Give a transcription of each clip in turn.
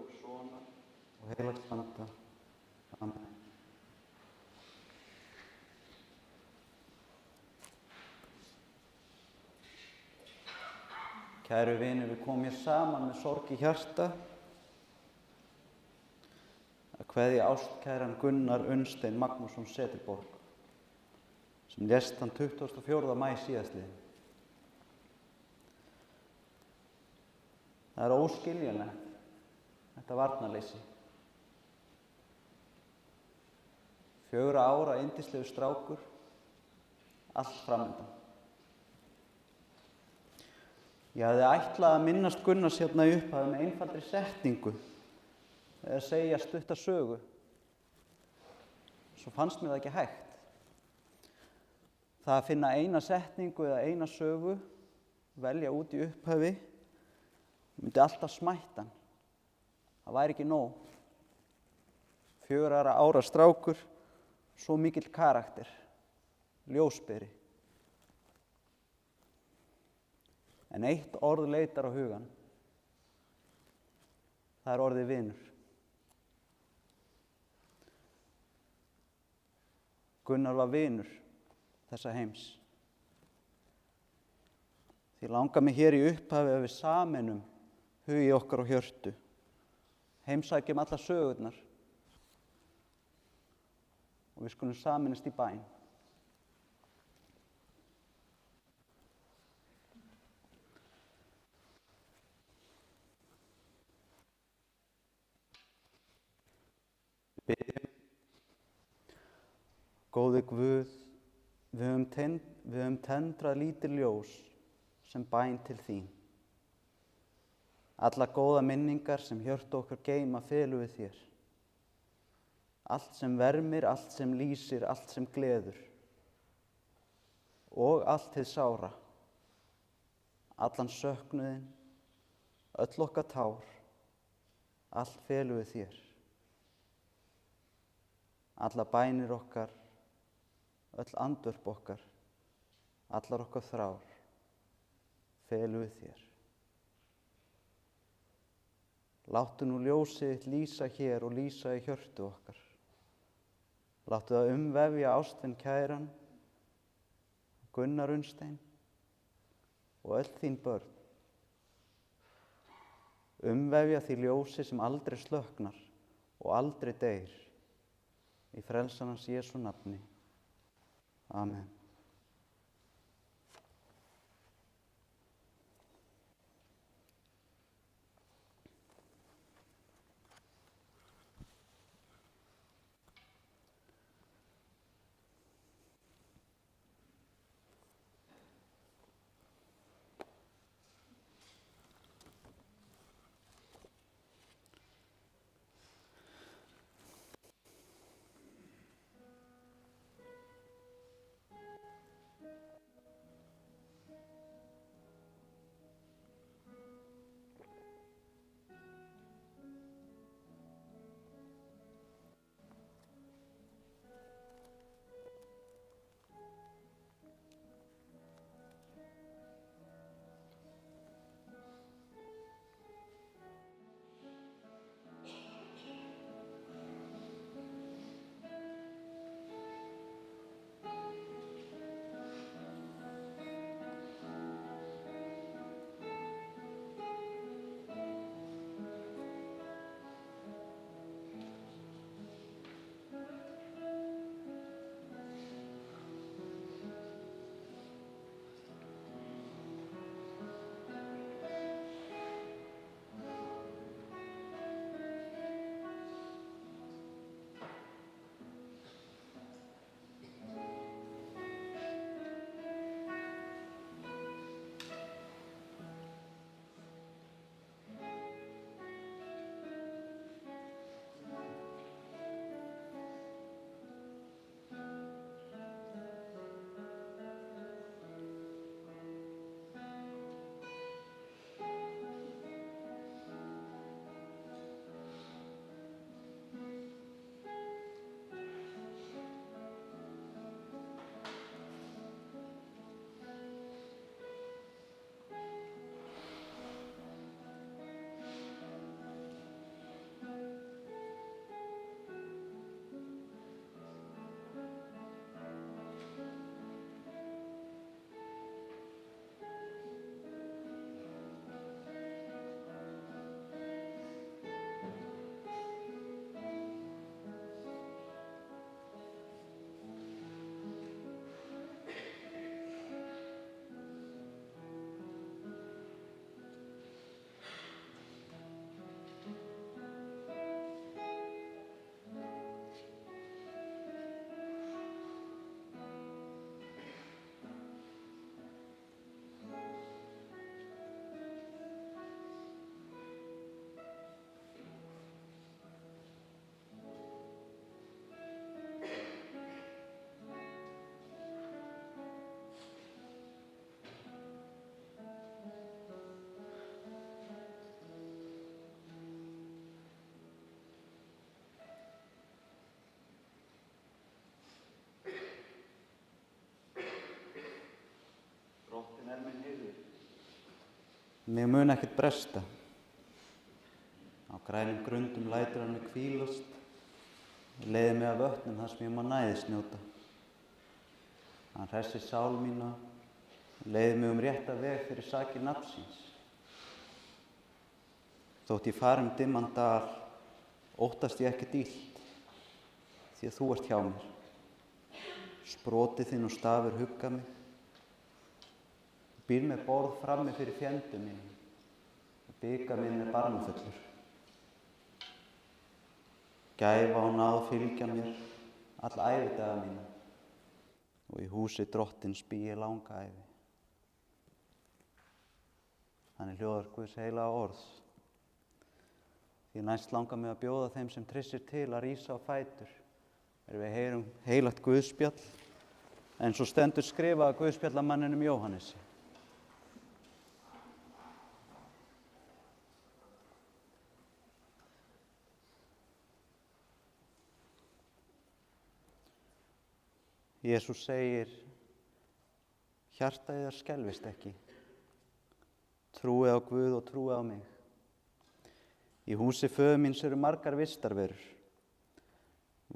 og Sonar og heilags anda. Amen. Kæru vinir, við komum hér saman með sorg í hjarta að kveðja ástkæran Gunnar Unnstein Magnússon Setilborg sem lést þann 24. maí síðastliðinn. Það er óskiljanlegt, þetta varnarleysi. 4 ára yndislegu strákur, allt framundan. Ég hafði ætlað að minnast Gunnars hérna í upphafi með einfaldri setningu eða segja stutta sögu. Svo fannst mér það ekki hægt. Það að finna eina setningu eða eina sögu, velja út í upphafi, myndi alltaf smætta hann. Það væri ekki nóg. 4 ára strákur, svo mikill karakter, ljósberi. En eitt orð leitar á hugan. Það er orðið vinur. Gunnar var vinur þessa heims. Því langar mig hér í upphafi að við sameinum hugi okkar og hjörtu. Heimsækjum alla sögurnar. Og við skulum sameinast í bæn. Góði Guð, við höfum tendrað lítil ljós sem bæn til þín. Alla góða minningar sem hjörtu okkar geyma felum við þér. Allt sem vermir, allt sem lýsir, allt sem gleður. Og allt hið sára. Allan söknuðinn, öll okkar tár, allt felum við þér. Alla bænir okkar, öll andvörp okkar, allar okkar þrár, felum við þér. Láttu nú ljósið þitt lýsa hér og lýsa í hjörtu okkar. Láttu það umvefja ástvin kæran, Gunnar Unnstein og öll þín börn. Umvefja því ljósi sem aldrei slöknar og aldrei deyr. Í frelsarans Jesú nafni. Amen. Mig mun ekkert bresta. Á grænum grundum lætur hann mig hvílast, leiðir mig að vötnum þar sem ég má næðis njóta. Hann hressir sál mína, leiðir mig rétta veg fyrir sakir nafnsins. Þótt ég fari dimman dal, óttast ég ekkert illt, því að þú ert hjá mér. Sprotið þinn og stafur hugga mig. Býr með borð frammi fyrir fjendum mínum og bikar minn er barmafullur. Gæfa og náð fylgja mér all ævidaga mína og í húsi drottins bý ég langa ævi. Þannig hljóðar Guðs heilaga orð. Því næst langar mig að bjóða þeim sem trissir til að rísa á fætur við heyrum heilagt Guðspjall, en svo stendur skrifað af Guðspjallamanninum Jóhannesi. Jesús segir, hjarta yðar skelfist ekki. Trúið á Guð og trúið á mig. Í húsi föður míns eru margar vistarverur.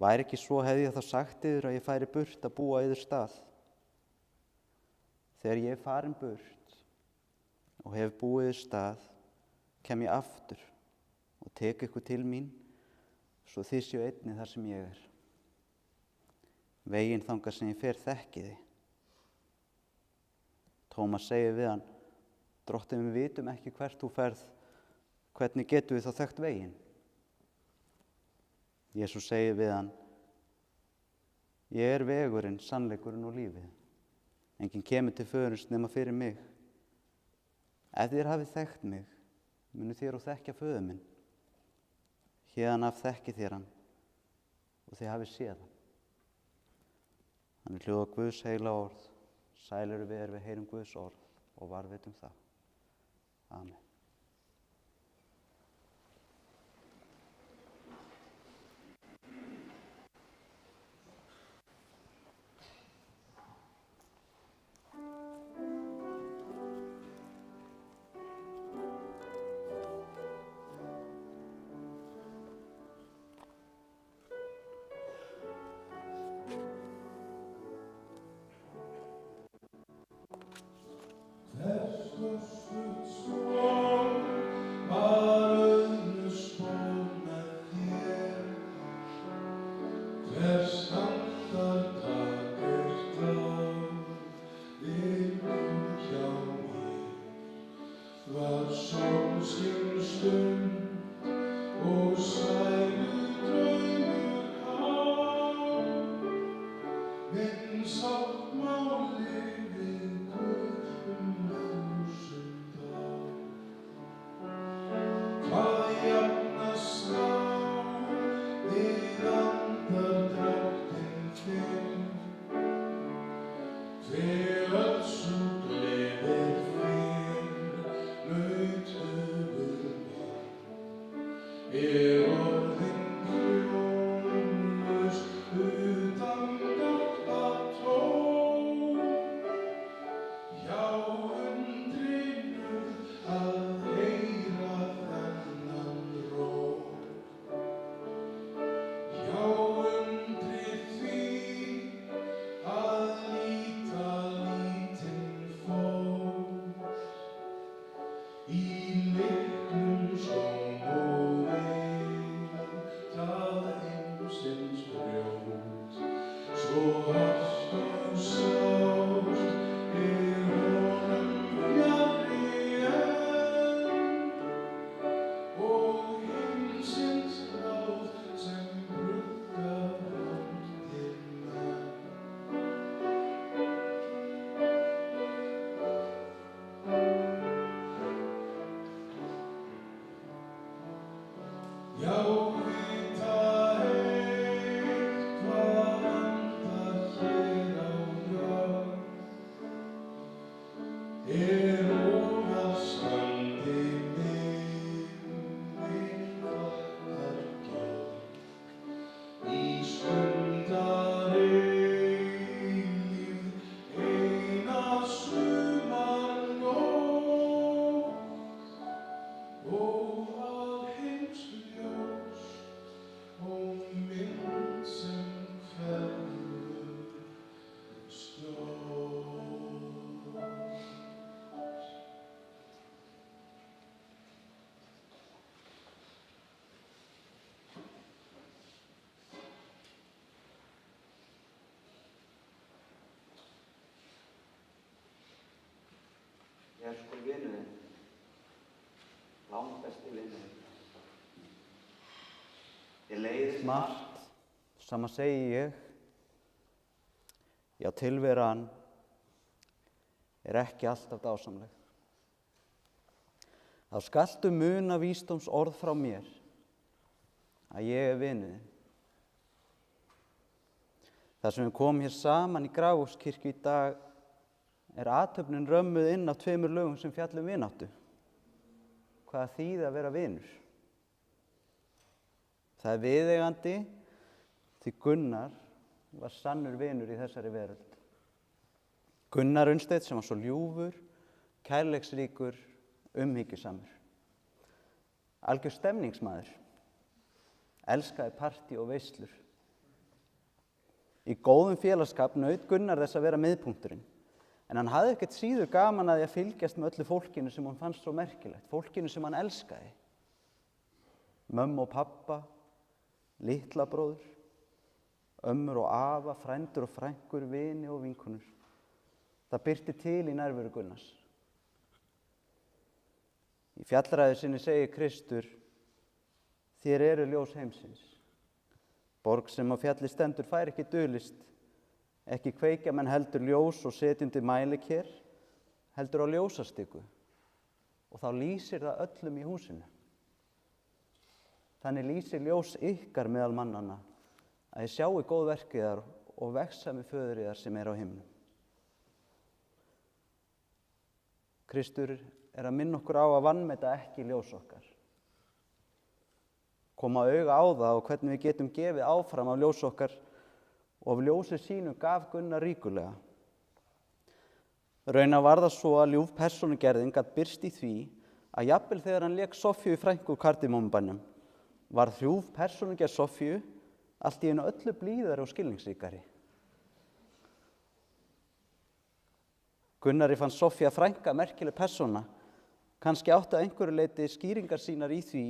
Væri ekki svo hefði ég þá sagt yður að ég færi burt að búa yður stað. Þegar ég er farin burt og hef búið yður stað, kem ég aftur og tek ykkur til mín, svo þið séu einnig þar sem ég er. Veginn þangað sem ég fer þekkiði. Tómas segir við hann, Drottinn, við vitum ekki hvert þú ferð, hvernig getum við þá þekkt veginn? Jesús segir við hann, ég er vegurinn, sannleikurinn og lífið. Enginn kemur til föðurins nema fyrir mig. Ef þér hafið þekkt mig, munu þér og þekkja föður minn. Héðan af þekkið þér hann og þið hafið séð hann. Þannig hljóðar Guðs heila orð, sæl eru við heyrum Guðs orð og varðveitum það. Amen. vinurinn, langbesti vinurinn. Ég leiðist margt, sama segi ég. Já, tilveran er ekki alltaf dásamleg. Þá skaltu muna vísdóms orð frá mér, að ég er vinuðinn. Það sem við komum hér saman í Grafarvogskirkju í dag er athöfnin römmuð inn af 2 lögum sem fjalla vináttu. Hvað þýðir að vera vinur? Það er viðeigandi því Gunnar var sannur vinur í þessari veröld. Gunnar Unnsteinn sem var svo ljúfur, kærleiksríkur, umhyggjusamur. Algjör stemningsmaður. Elskaði partí og veislur. Í góðum félagsskap naut Gunnar þess að vera miðpunkturinn. En hann hafði ekkert síður gaman að því að fylgjast með öllu fólkinu sem hann fannst svo merkilegt. Fólkinu sem hann elskaði. Mömmu og pappa, litla bróður, ömmur og afa, frændur og frænkur, vini og vinkonur. Það birti til í nærveru Gunnars. Í fjallræðu sinni segir Kristur: þér eru ljós heimsins. Borg sem á fjalli stendur fær ekki dulist, ekki kveikja menn heldur ljós og setja undir mælikvél, heldur á ljósastiku og þá lýsir það öllum í húsinu. Þannig lýsir ljós ykkar meðal mannanna að þið sjáu góð verk yðar og vexa með föður yðar sem er á himnum. Kristur er að minna okkur á að vanmeta ekki ljós okkar. Koma auga á það og hvernig við getum gefið áfram af ljós okkar og af ljósi sínu gaf Gunnar ríkulega. Raunar var það svo að ljúf persónugerðin gat birst í því að jafnvel þegar hann lék Soffíu frænku úr Kardímónubænum var ljúf persónugerð Soffíu allt í einu öllu blíðari og skilningsríkari. Gunnari fannst Soffía frænka merkileg persóna. Kannski átti að einhverju leyti skýringar sínar í því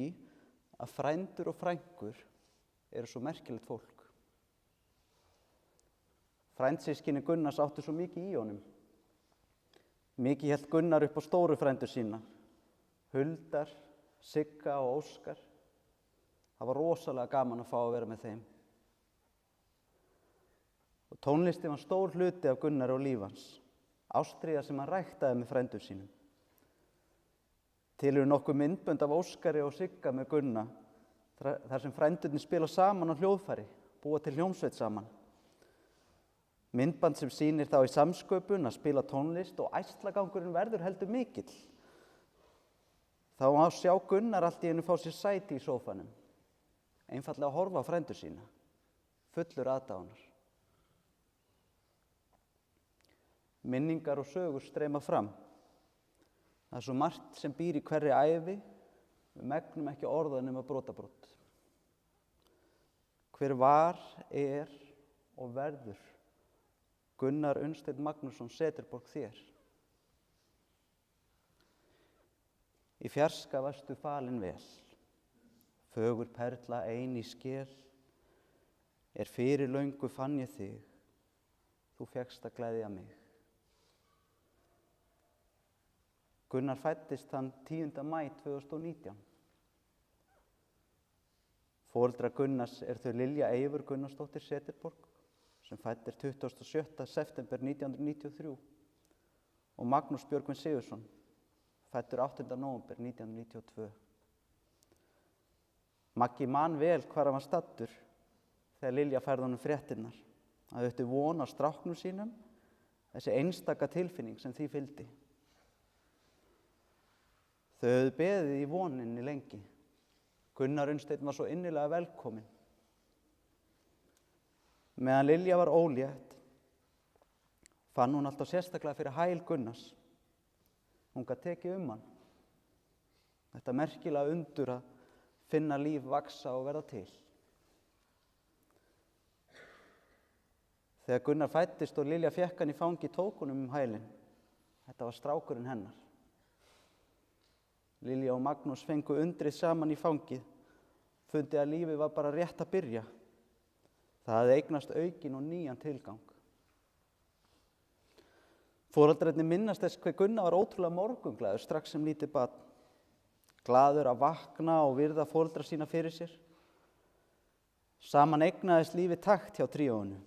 að frændur og frænkur eru svo merkilegt fólk. Frændsystkini Gunnars áttu svo mikið í honum. Mikið hélt Gunnar upp á stóru frændur sína, Huldar, Sigga og Óskar. Það var rosalega gaman að fá að vera með þeim. Og tónlistin var stór hluti af Gunnari og líf hans, ástríða sem hann ræktaði með frændur sínum. Til eru nokkuð myndbönd af Óskari og Sigga með Gunna, þar sem frændurnir spila saman á hljóðfæri, búa til hljómsveit saman. Myndband sem sýnir þá í samsköpun að spila tónlist og æslagangurinn verður heldur mikill. Þá má sjá Gunnar allt í einu fá sér sæti í sófanum, einfaldlega að horfa á frændur sína, fullur aðdáunar. Minningar og sögur streyma fram. Það er svo margt sem býr í hverri ævi, við megnum ekki orða nema brotabrot. Hver var, er og verður Gunnar Unnsteinn Magnússon Seterborg þér? Í fjarska varstu falin vel, fögur perla ein í skel, fyrir löngu fann ég þig, þú fékkst að gleðja mig. Gunnar fæddist þann 10. maí 2019. Foreldrar Gunnars þau Lilja Eivur Gunnarsdóttir Seterborg, sem fædd 27. september 1993, og Magnús Björgvin Sigurðsson, fæddur 8. nóvember 1992. Maggi man vel hvar hann var staddur þegar Lilja færði honum fréttirnar, að þau von á stráknum sínum, þessi einstaka tilfinning sem því fylgdi. Þau höfðu beðið í voninni lengi. Gunnar Unnsteinn var svo innilega velkominn. Meðan Lilja var ólétt, fann hún alltaf sérstaklega fyrir hæl Gunnars. Hún gat tekið hann. Þetta merkilega undur að finna líf vaxa og verða til. Þegar Gunnar fæddist og Lilja fékk hann í fangi, tók hún hælinn. Þetta var strákurinn hennar. Lilja og Magnús fengu undrið saman í fangið, fundið að lífið var bara rétt að byrja. Það hafði eignast aukinn og nýjan tilgang. Foreldrarnir minnast þess hve Gunnar var ótrúlega morgunglaður strax sem lítið barn. Glaður að vakna og virða foreldra sína fyrir sér. Saman eignaðist lífið takt hjá tríóinu.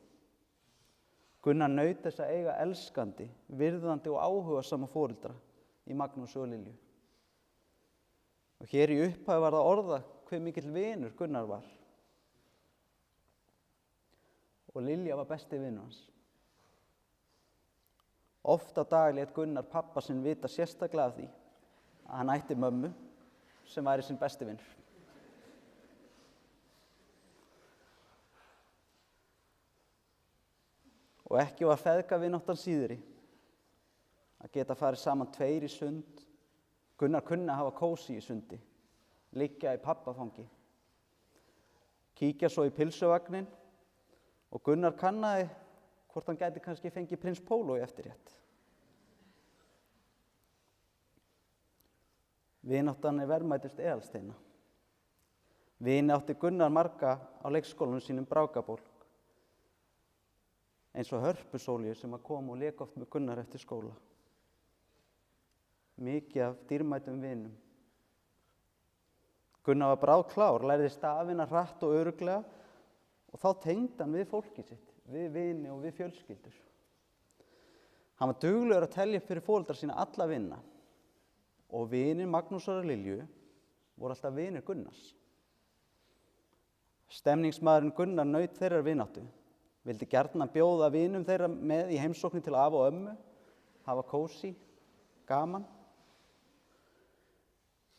Gunnar naut þess að eiga elskandi, virðandi og áhugasama foreldra í Magnúsi og Lilju. Og hér í upphafi var það orða hve mikill vinur Gunnar var. Og Lilja var besti vinur hans. Oft á dag lét Gunnar pappa sinn vita sérstaklega af því að hann ætti mömmu sem væri sinn besti vinur. Og ekki var feðgavináttan síðri að geta farið saman tveir í sund. Gunnar kunni að hafa kósí í sundi, liggja í pappafangi, kíkja svo í pylsuvagnin og Gunnar kannaði hvort hann gæti kannski fengið prins Pólo í eftirrétt. Vináttan verðmætust eðalsteina. Vini átti Gunnar marga á leikskólanum sínum Brákaborg, eins og Hörpusólíu sem að koma og léka oft með Gunnar eftir skóla. Mikið af dýrmætum vinum. Gunnar var bráðklár, lærði stafina hratt og örugglega og þá tengdi hann við fólkið sitt, við vini og við fjölskyldur. Hann var duglegur að telja upp fyrir foreldra sína alla vina og vinir Magnúsar og Lilju voru alltaf vinir Gunnars. Stemningsmaðurinn Gunnar naut þeirrar vináttu, vildi gjarnan bjóða vinum þeirra með í heimsóknir til afa og ömmu, hafa kósí, gaman.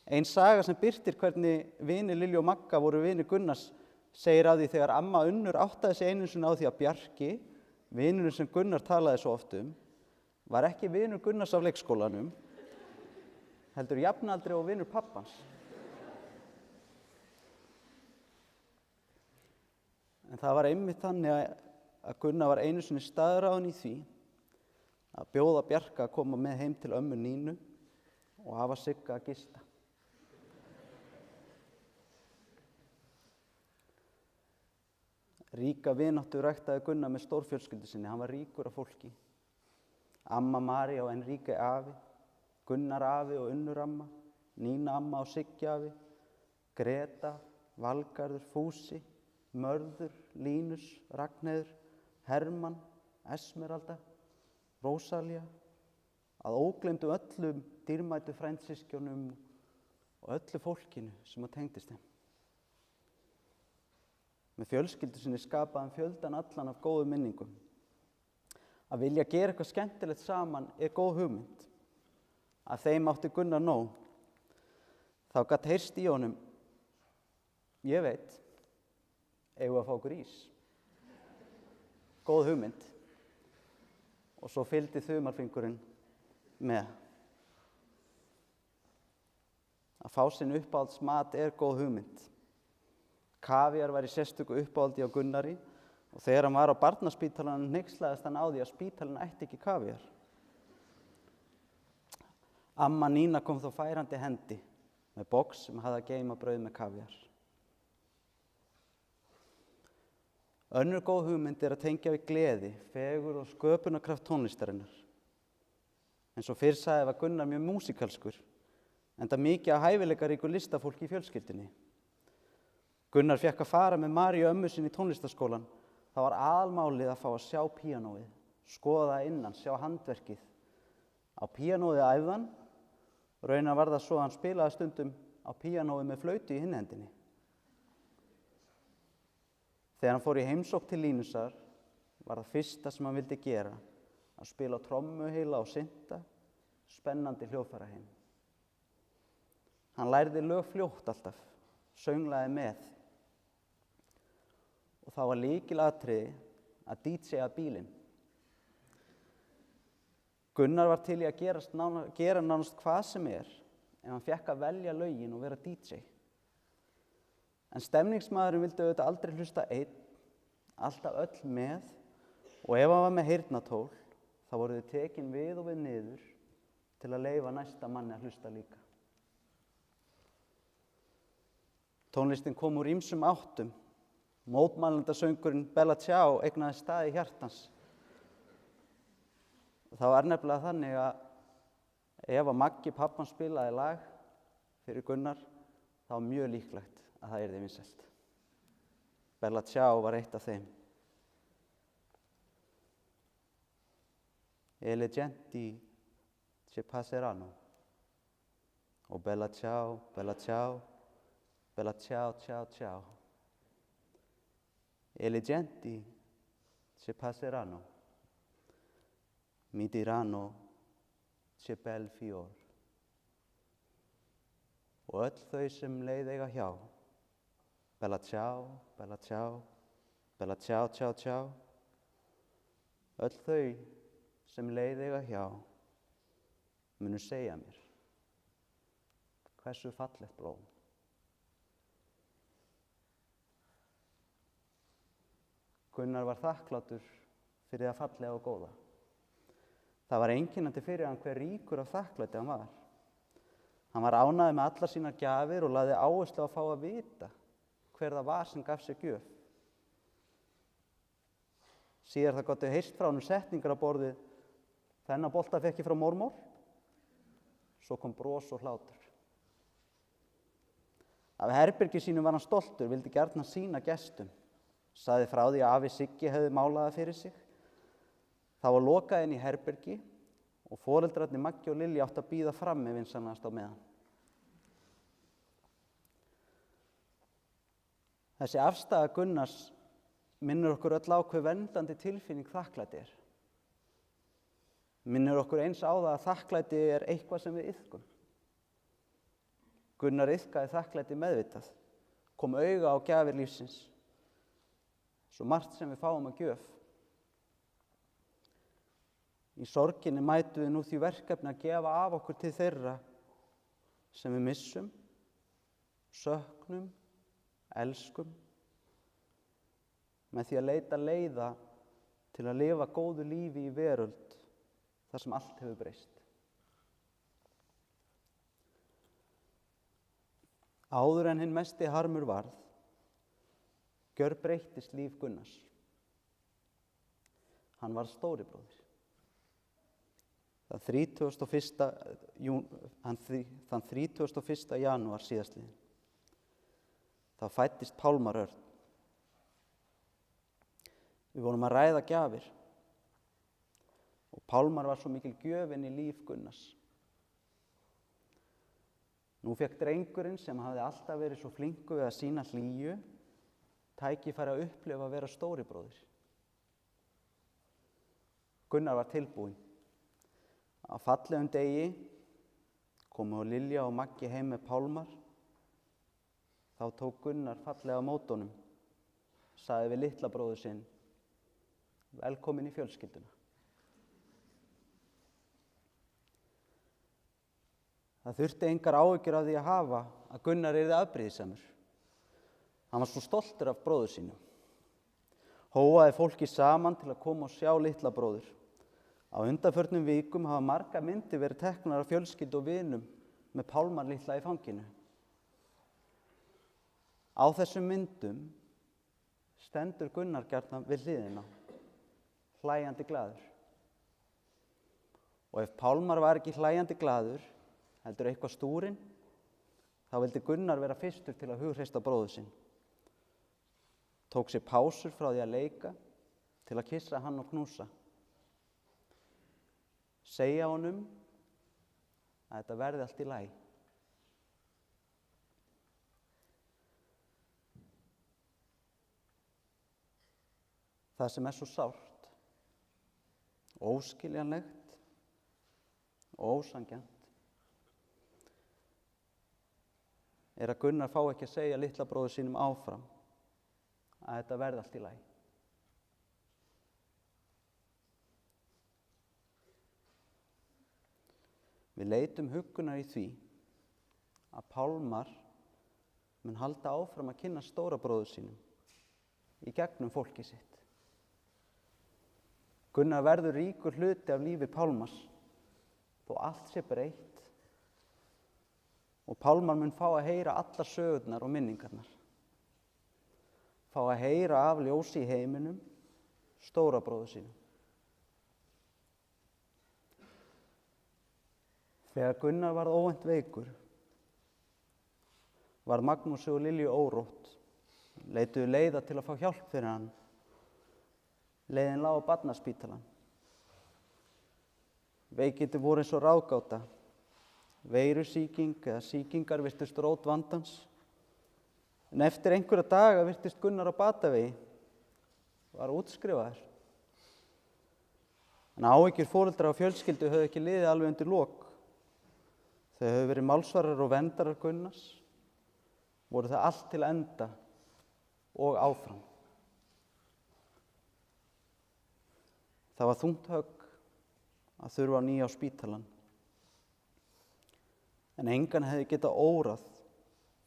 Ein saga sem birtir hvernig vinir Lilju og Magga voru vinir Gunnars segir af því þegar amma Unnur áttaði sig einu sinni á því að Bjarki, vinurinn sem Gunnar talaði svo oft var ekki vinur Gunnars af leikskólanum, heldur jafnaldri og vinur pappans. En það var einmitt þannig að Gunnar var einu sinni staðráðinn í því að bjóða Bjarka að koma með heim til ömmu Nínu og hafa Sigga að gista. Ríka vináttu ræktaði Gunnar með stórfjölskyldu sinni, hann var ríkur af fólki. Amma María og Enríke afi, Gunnar afi og Unnur amma, Nína amma og Siggi afi, Greta, Valgarður, Fúsi, Mörður, Línus, Ragnheiður, Hermann, Esmeralda, Rósalía, að ógleymdum öllum dýrmætu frændsystkinum og öllu fólkinu sem að tengdist þeim. Með fjölskyldu sinni skapaði hann fjöldan allan af góðum minningum. Að vilja gera eitthvað skemmtilegt saman góð hugmynd. Að þeim átti Gunnar nóg. Þá gat heyrst í honum, ég veit, eigum við að fá okkur ís. Góð hugmynd. Og svo fylgdi þumalfingurinn með. Að fá sinn uppáhaldsmat góð hugmynd. Kavíar var í sérstöku uppáhaldi á Gunnari og þegar hann var á barnaspítalanum hneykslaðist hann á því að spítalinn ætti ekki kavíar. Amma Nína kom þó færandi hendi með box sem hafði að geyma brauð með kavíar. Önnur góð hugmynd að tengja við gleði, fegur og sköpunarkraft tónlistarinnar. Eins og fyrr sagði var Gunnar mjög músíkalskur, enda mikið af hæfileikaríku listafólki í fjölskyldunni. Gunnar fékk að fara með Maríu ömmu sinni í tónlistarskólann. Það var aðalmálið að fá að sjá píanóið, skoða það innan, sjá handverkið. Á píanóið æfði hann, raunar var það svo að hann spilaði stundum á píanóið með flautu í hinni hendinni. Þegar hann fór í heimsókn til Línusar var það fyrsta sem hann vildi gera að spila á trommuheila og synta, spennandi hljóðfæraheim. Hann lærði lög fljótt alltaf, sönglaði með. Og það var lykilatriði að DJ-a bílinn. Gunnar var til í að gera nánast hvað sem ef hann fékk að velja lögin og vera DJ. En stemningsmaðurinn vildi auðvitað aldrei hlusta einn, alltaf öll með og ef hann var með heyrnartól þá voru þau tekin við og við niður til að leyfa næsta manni að hlusta líka. Tónlistin kom úr ýmsum áttum. Mótmælendasöngurinn Bella Ciao eignaði stað í hjartans. Það var nefnilega þannig að ef að Maggi pappan spilaði lag fyrir Gunnar, þá var mjög líklegt að það yrði vinsælt. Bella Ciao var eitt af þeim. E le genti ci passeranno. Og bella ciao, bella ciao, bella ciao, ciao, ciao. E le genti ci passeranno. Mi diranno che bel fior. Og öll þau sem leið eiga hjá. Bella ciao, bella ciao, bella ciao, ciao, ciao. Öll þau sem leið eiga hjá munu segja mér hversu fallegt blóm. Gunnar var þakklátur fyrir það fallega og góða. Það var einkennandi fyrir hann hver ríkur af þakklæti hann var. Hann var ánægður með allar sínar gjafir og lagði áherslu á að fá að vita hver það var sem gaf sér gjöf. Síðar það gátu heyrt frá honum setningar á borðið: þennan bolta fékk ég frá mormor. Svo kom bros og hlátur. Af herbergi sínu var hann stoltur, vildi gjarnan sýna gestum. Sagði frá því að afi Siggi hefði málað það fyrir sig. Það var lokað inn í herbergi og foreldrarnir Maggi og Lilja áttu að bíða frammi vinsamlegast á meðan. Þessi afstaða Gunnars minnir okkur öll á hve verndandi tilfinning þakklæti er. Minnir okkur eins á það að þakklæti er eitthvað sem við iðkum. Gunnar iðkaði þakklæti meðvitað, kom auga á gjafir lífsins. Svo margt sem við fáum að gjöf. Í sorginni mætum við nú því verkefni að gefa af okkur til þeirra sem við missum, söknum, elskum, með því að leita leiða til að lifa góðu lífi í veröld þar sem allt hefur breyst. Áður en hinn mesti harmur varð, gjörbreyttist líf Gunnars. Hann varð stóri bróðir. Þann 31. janúar síðastliðinn. Þá fæddist Pálmar Örn. Við vorum að ræða gjafir og Pálmar var svo mikil gjöf inn í líf Gunnars. Nú fékk drengurinn sem hafði alltaf verið svo flinkur við að sýna hlýju tækifæri að upplifa að vera stóri bróðir. Gunnar var tilbúinn. Á fallegum degi komu Lilja og Maggi heim með Pálmar. Þá tók Gunnar fallega á móti honum, sagði við litla bróður sinn: velkomin í fjölskylduna. Það þurfti engar áhyggjur af því að hafa að Gunnar yrði afbrýðisamur. Hann var svo stoltur af bróður sínum. Hóaði fólki saman til að koma og sjá litla bróður. Á undanförnum vikum hafa margar myndir verið teknar af fjölskyldu og vinum með Pálmar litla í fanginu. Á þessum myndum stendur Gunnar gjarnan við hliðina, hlæjandi glaður. Og ef Pálmar var ekki hlæjandi glaður, heldur eitthvað stúrinn, þá vildi Gunnar vera fyrstur til að hughreysta bróður sinn. Tók sér pásur frá því að leika til að kyssa hann og knúsa. Segja honum að þetta verði allt í lagi. Það sem er svo sárt, óskiljanlegt og ósanngjarnt er að Gunnar fá ekki að segja litla bróður sínum áfram að þetta verði allt í lagi. Við leitum huggunar í því að Pálmar mun halda áfram að kynna stóra bróður sínum í gegnum fólkið sitt. Gunnar verður ríkur hluti af lífi Pálmars þó allt sé breytt og Pálmar mun fá að heyra allar sögurnar og minningarnar. Fá að heyra af ljósi í heiminum, stóra bróður sínum. Þegar Gunnar varð óvænt veikur, varð Magnúsi og Lilju órótt, leituðu leiða til að fá hjálp fyrir hann. Leiðin lá á barnaspítalann. Veikindi voru eins og ráðgáta, veirusýking eða sýkingar virtust rót vandans, en eftir einhverja daga virtist Gunnar á batavegi, var útskrifaður. En áhyggjur foreldra og fjölskyldu höfðu ekki liðið alveg undir lok. Þau höfðu verið málsvarar og verndarar Gunnars, voru það allt til enda og áfram. Það var þungt högg að þurfa á ný á spítalann. En engan hefði getað órað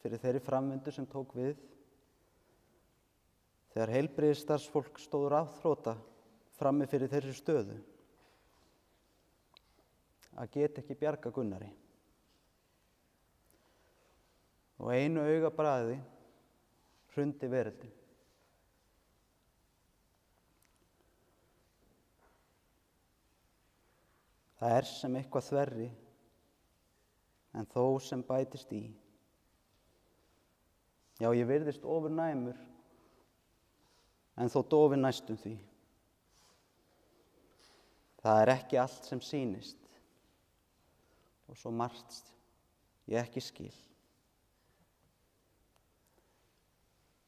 fyrir þeirri framvindu sem tók við. Þegar heilbrigðisstarfsfólk stóð ráðþrota frammi fyrir þeirri stöðu að geta ekki bjarga Gunnari. Og einu augabragði hrundi veröldin. Það er sem eitthvað þverri, en þó sem bætist í. Já, ég virðist ofurnæmur, en þó dofinn næstum því. Það er ekki allt sem sýnist, og svo margt ég ekki skil.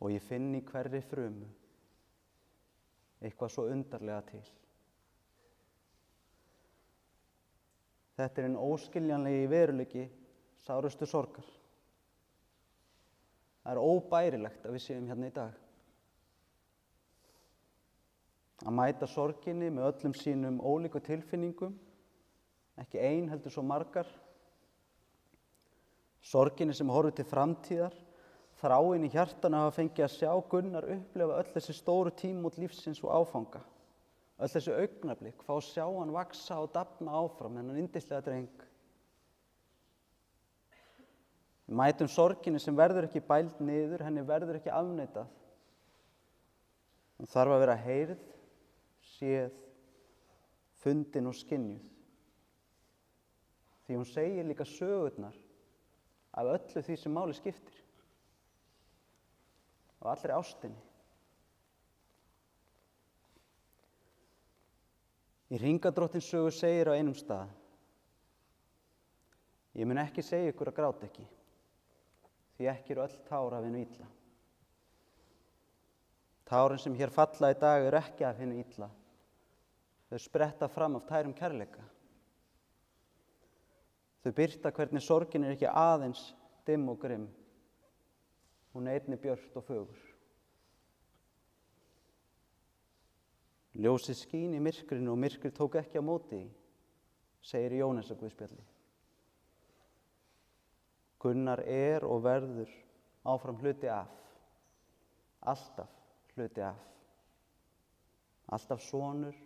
Og ég finn í hverri frumu eitthvað svo undarlega til. Þetta er hinn óskiljanlegi veruleiki sárustu sorgar. Það er óbærilegt að við séum hérna í dag. Að mæta sorginni með öllum sínum ólíku tilfinningum, ekki ein heldur svo margar. Sorginni sem horfir til framtíðar, þráin í hjartanu hafa fengið að sjá Gunnar upplifa öll þessi stóru tímamót lífsins og áfanga. Öll þessi augnablik, fá að sjá hann vaxa og dafna áfram, þennan yndislega dreng. Við mætum sorginni sem verður ekki bæld niður, henni verður ekki afneitað. Hún þarf að vera heyrð, séð, fundin og skynjuð. Því hún segir líka sögurnar af öllu því sem máli skiptir. Og allri ástinni. Í Hringadróttins sögu segir á einum stað: Ég mun ekki segja ykkur að gráta ekki, því ekki eru öll tár af hinu illa. Tárin sem hér falla í dag eru ekki af hinu illa. Þau spretta fram af tærum kærleika. Þau birta hvernig sorgin er ekki aðeins dimm og grimm. Hún er einnig björt og fögur. Ljósið skín í myrkrinu og myrkrið tók ekki á móti því, segir í Jóhannesarguðspjalli. Gunnar er og verður áfram hluti af, alltaf hluti af. Alltaf sonur,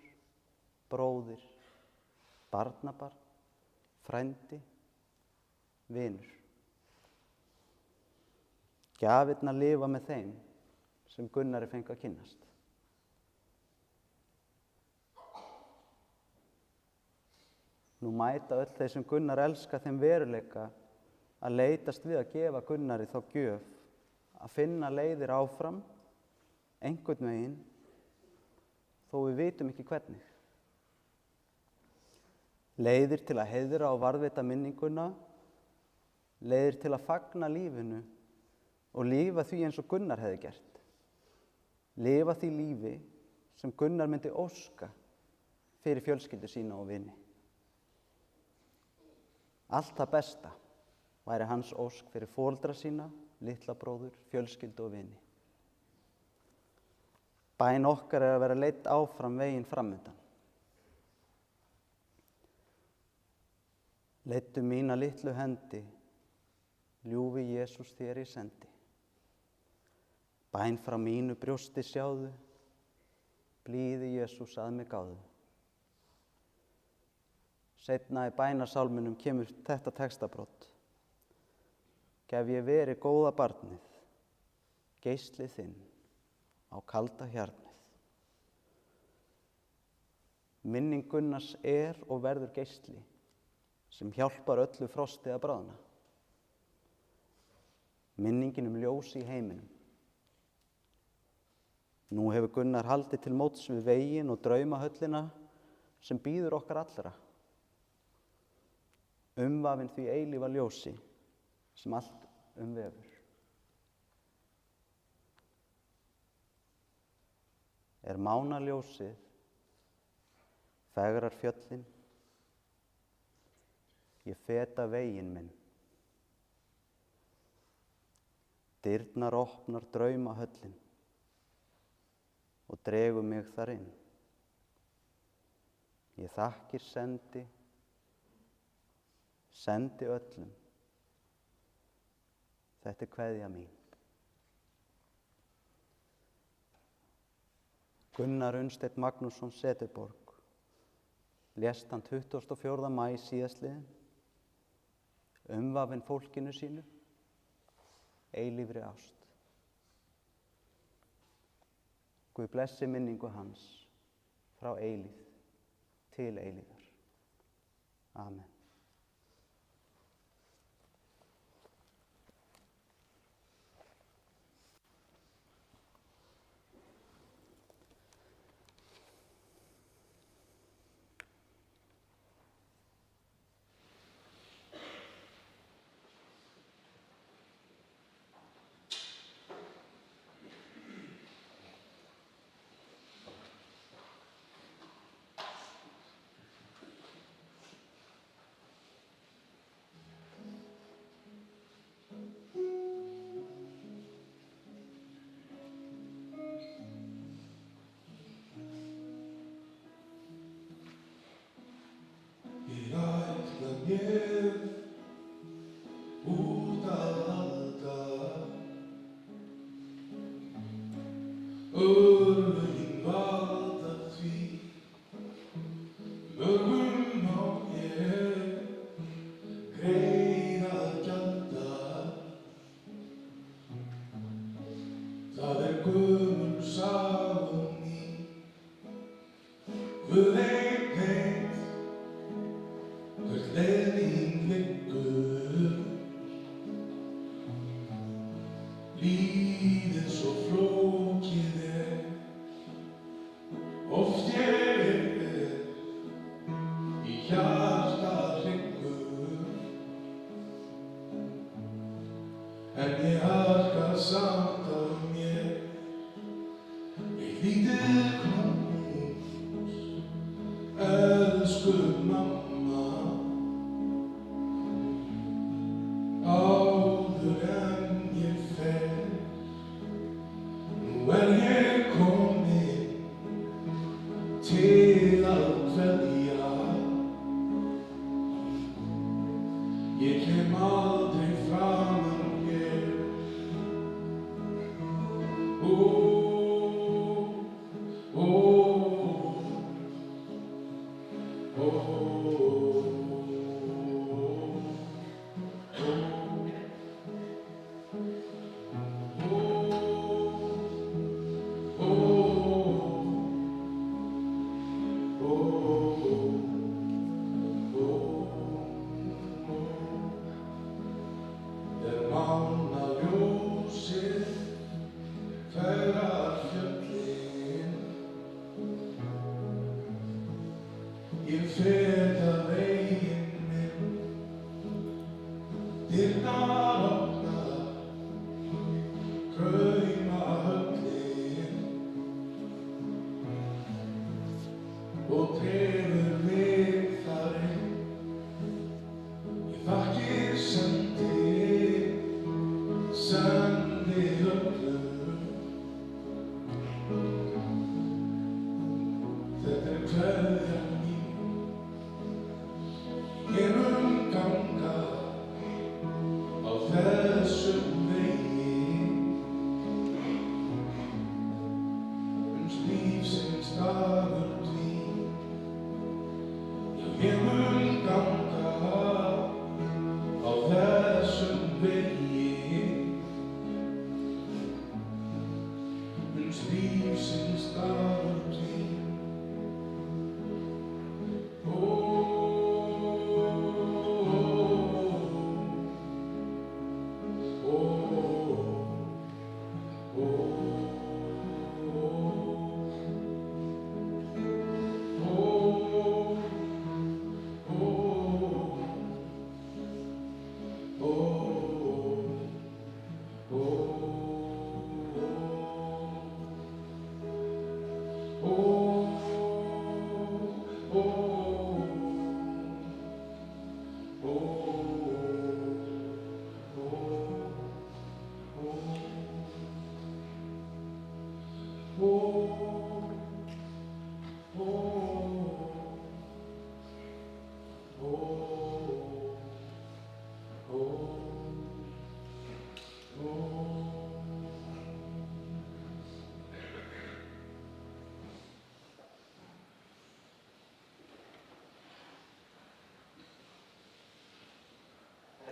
bróðir, barnabarn, frændi, vinur. Gjafirnar lifa með þeim sem Gunnari fengi að kynnast. Nú mæta öll þeir sem Gunnar elska þeim veruleika að leitast við að gefa Gunnari þá gjöf, að finna leiðir áfram, einhvern veginn, þó við vitum ekki hvernig. Leiðir til að heiðra og varðveita minninguna, leiðir til að fagna lífinu og lifa því eins og Gunnar hefði gert. Lifa því lífi sem Gunnar myndi óska fyrir fjölskyldu sína og vini. Allt það besta væri hans ósk fyrir foreldra sína, litla bróður, fjölskyldu og vini. Bæn okkar er að vera leidd áfram veginn framundan. Leiddu mína litlu hendi, ljúfi Jesús þér í sendi. Bæn frá mínu brjósti sjáðu, blíði Jesús að mig gáðu. Seinna í bænasálminum kemur þetta textabrot. Gef ég verið góða barnið, geislið þinn á kalda hjarnið. Minning Gunnars er og verður geisli sem hjálpar öllu frosti að bráðna. Minningin ljós í heiminum. Nú hefur Gunnar haldið til móts við veginn og draumahöllina sem bíður okkar allra. Umvafin því eilífa ljósi sem allt umvefur. Mánaljósið fegrar fjöllin, ég feta veginn minn. Dyrnar opnar draumahöllin og dregur mig þar inn. Ég þakkir sendi öllum. Þetta kveðja mín. Gunnar Unnsteinn Magnússon Seterborg lést hann 24. maí síðastliðinn, umvafinn fólkinu sínu, eilífri ást. Guð blessi minningu hans frá eilífð til eilífðar. Amen. Út að halda, örlögin valda því, mögum á ég greiða að gjalda. Það gömul saga mín, Guð einn veit hvert leið mín liggur. Lífið svo flókið oft ég í hjarta hryggur, en ég harka samt af mér eitt lítið knús, elsku mamma, áður en ég fer. Nú ég komin til að kveðja, ég kem aldrei framan hér. Mánaljósið fegrar fjöllin, ég feta veginn minn. Dyrnar opnar draumahöllin og dregur mig þar inn. Ég þakkir sendi öllum. Þetta kveðja mín. Ég mun ganga á þessum vegi, lífsins dagur dvín. Já, ég mun ganga á þessum vegi, lífsins dagur dvín.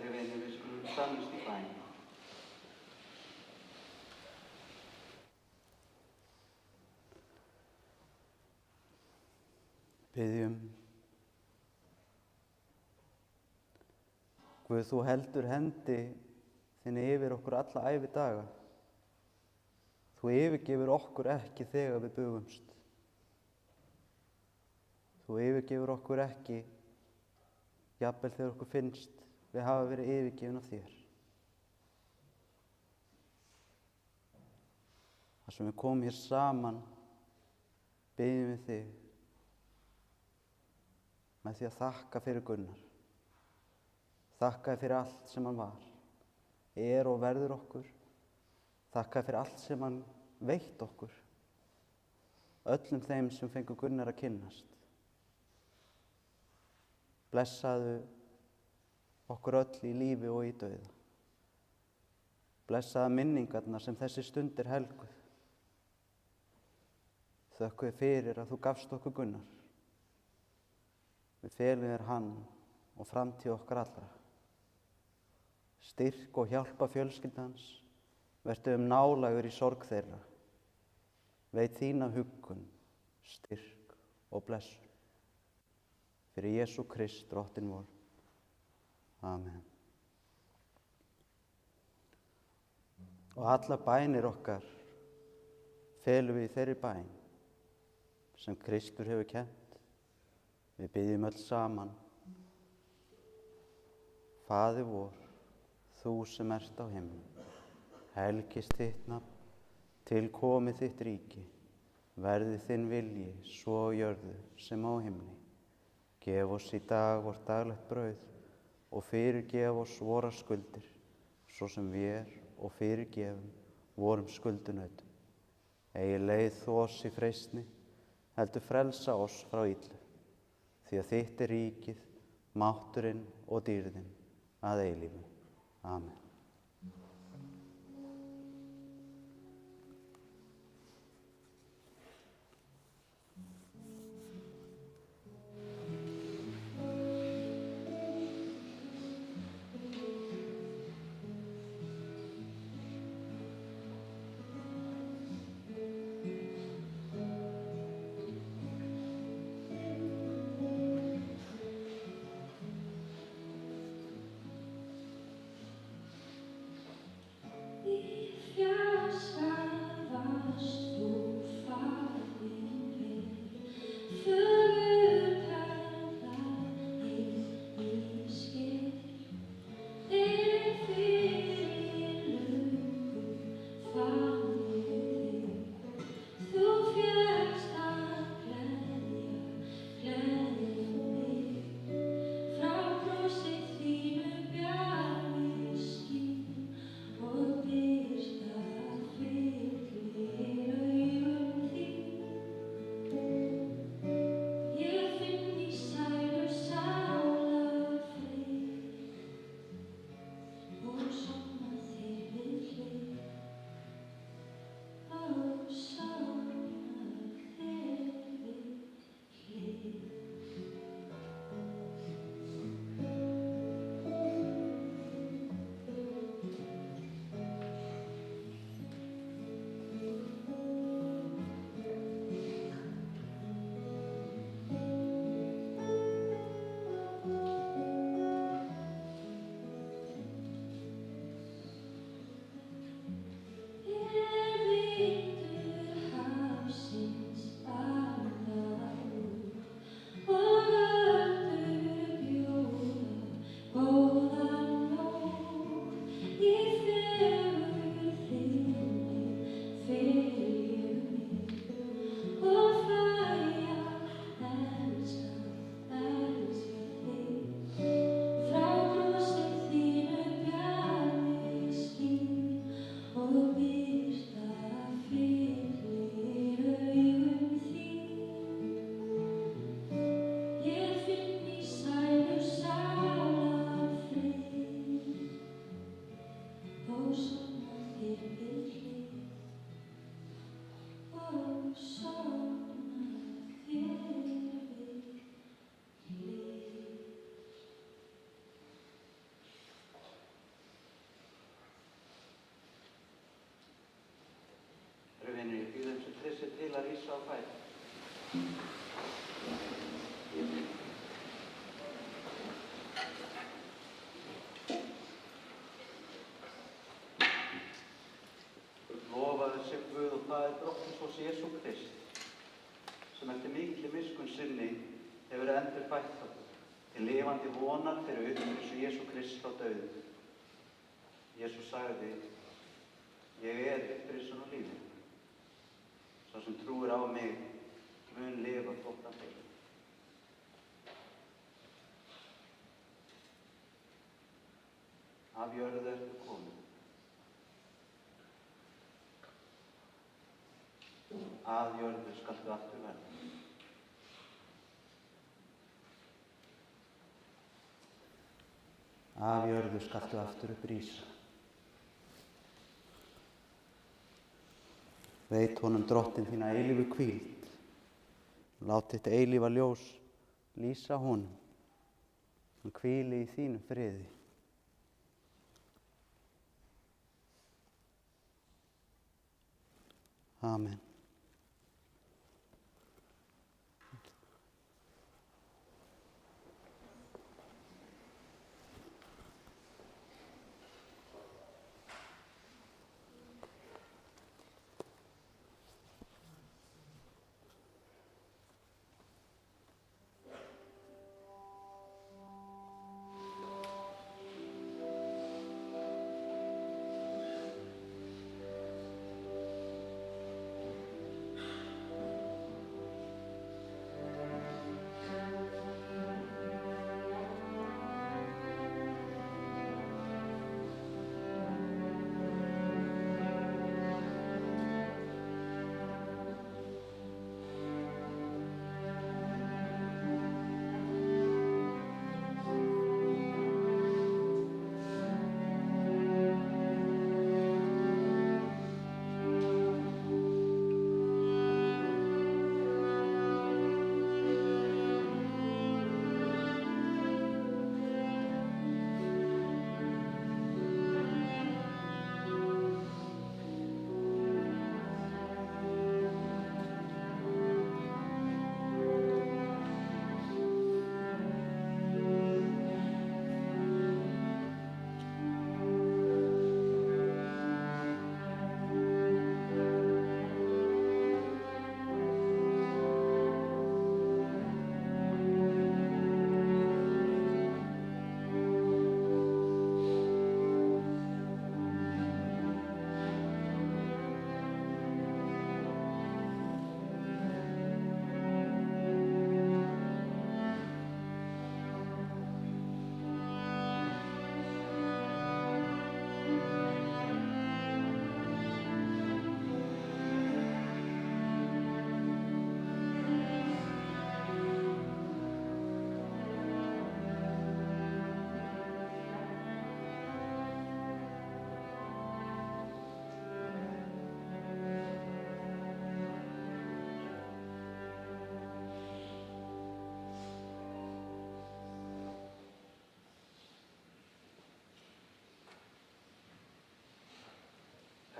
Kæri vinir, við skulum samast í bæn. Biðjum. Guð, þú heldur hendi þinni yfir okkur alla ævi daga. Þú yfirgefur okkur ekki þegar við bugumst. Þú yfirgefur okkur ekki, jafnvel þegar okkur finnst við hafa verið yfirgefin af þér. Þar sem við komum hér saman, biðjum við þig með því að þakka fyrir Gunnar. Þakka fyrir allt sem hann var, og verður okkur. Þakka fyrir allt sem hann veitt okkur. Öllum þeim sem fengu Gunnar að kynnast. Blessaðu okkur öll í lífi og í dauða. Blessaðu minningarnar sem þessi stund er helguð. Þökkum fyrir að þú gafst okkur Gunnar. Við felum þér hann og framtíð okkar allra. Styrk og hjálpa fjölskyldans, vertu nálægur í sorg þeirra. Veit þína huggun, styrk og blessun. Fyrir Jesú Krist, drottinn vor. Amen. Og alla bænir okkar felum við í þeirri bæn sem Kristur hefur kennt. Við biðjum öll saman. Faðir vor, þú sem ert á himnum, helgist þitt nafn, tilkomi þitt ríki, verði þinn vilji, svo á jörðu sem á himni. Gef oss í dag vort daglegt brauð og fyrirgef oss vorar skuldir, svo sem við og fyrirgefum vorum skuldunautum. Eigi leið þú oss í freistni, heldur frelsa oss frá illu, því að þitt er ríkið, mátturinn og dýrðin að eilífu. Amen. sig til að rísa á fætur. Lofaður sé Guð og Faðir Drottins Jesú Krist, sem eftir mikilli miskunn sinni hefur endurfætt okkur til lifandi vonar fyrir upprísu Jesú Krist frá dauðum. Jesús sagði: Ég er upprísun og lífið. Sá sem trúir á mig mun lifa þótt hann deyi. Af jörðu ertu kominn. Að jörðu skaltu aftur verða. Af jörðu skaltu aftur upp rísa. Veit honum Drottinn þína eilífu hvíld. Lát þitt eilífa ljós lýsa honum. Hann hvíli í þínum friði. Amen.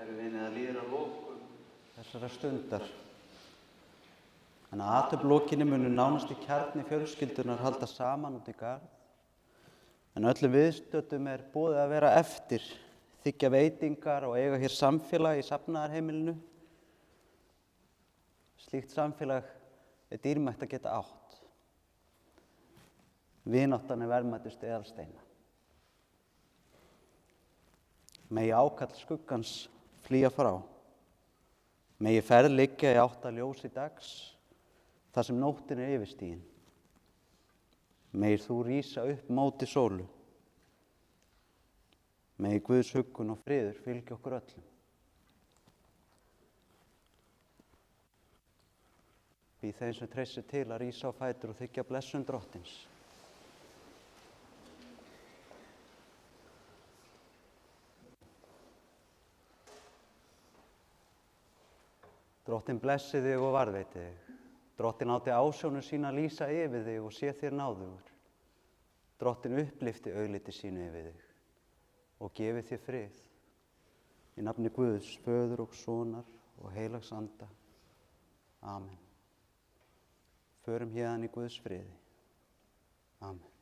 Herru vinni, það líður að lokum þessara stundar. En að athöfn munu nánasti kjarni fjölskyldunar halda saman út í garð. En öllum viðstöddum boðið að vera eftir, þiggja veitingar og eiga hér samfélag í safnaðarheimilinu. Slíkt samfélag dýrmætt að geta átt. Vináttan verðmætustu eðalsteina. Megi ákall skuggans flýja frá. Megi ferð liggja í átt að ljósi dags, þar sem nóttin yfirstigin. Megir þú rísa upp móti sólu. Megi Guðs huggun og friður fylgja okkur öllum. Býð þeim sem treystir til að rísa á fætur og þiggja blessun Drottins. Drottinn blessi þig og varðveiti þig. Drottinn láti ásjónu sína lýsa yfir þig og sé þér náðugur. Drottinn upplyfti augliti sínu yfir þig og gefi þér frið. Í nafni Guðs, Föður og Sonar og Heilags Anda. Amen. Förum héðan í Guðs friði. Amen.